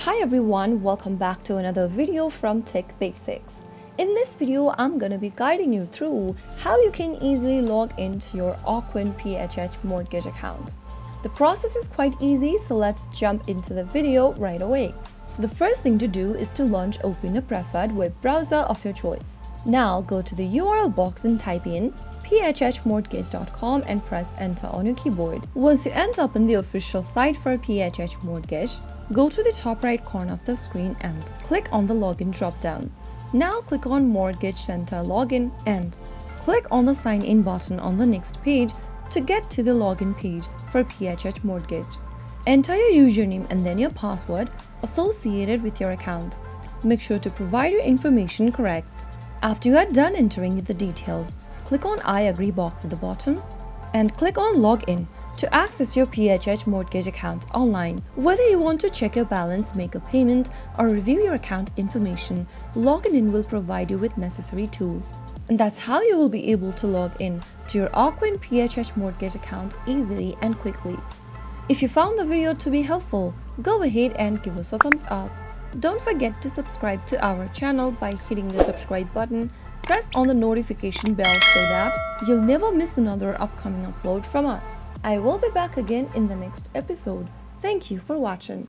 Hi everyone, welcome back to another video from Tech Basics. In this video, I'm going to be guiding you through how you can easily log into your Ocwen PHH mortgage account. The process is quite easy, so let's jump into the video right away. So the first thing to do is to open a preferred web browser of your choice. Now go to the URL box and type in phhmortgage.com and press enter on your keyboard. Once you end up in the official site for PHH Mortgage, go to the top right corner of the screen and click on the login drop-down. Now click on Mortgage Center Login and click on the sign in button on the next page to get to the login page for PHH Mortgage. Enter your username and then your password associated with your account. Make sure to provide your information correct. After you are done entering the details, click on I agree box at the bottom and click on Login to access your PHH mortgage account online. Whether you want to check your balance, make a payment, or review your account information, logging in will provide you with necessary tools. And that's how you will be able to log in to your Ocwen PHH mortgage account easily and quickly. If you found the video to be helpful, go ahead and give us a thumbs up. Don't forget to subscribe to our channel by hitting the subscribe button. Press on the notification bell so that you'll never miss another upcoming upload from us. I will be back again in the next episode. Thank you for watching.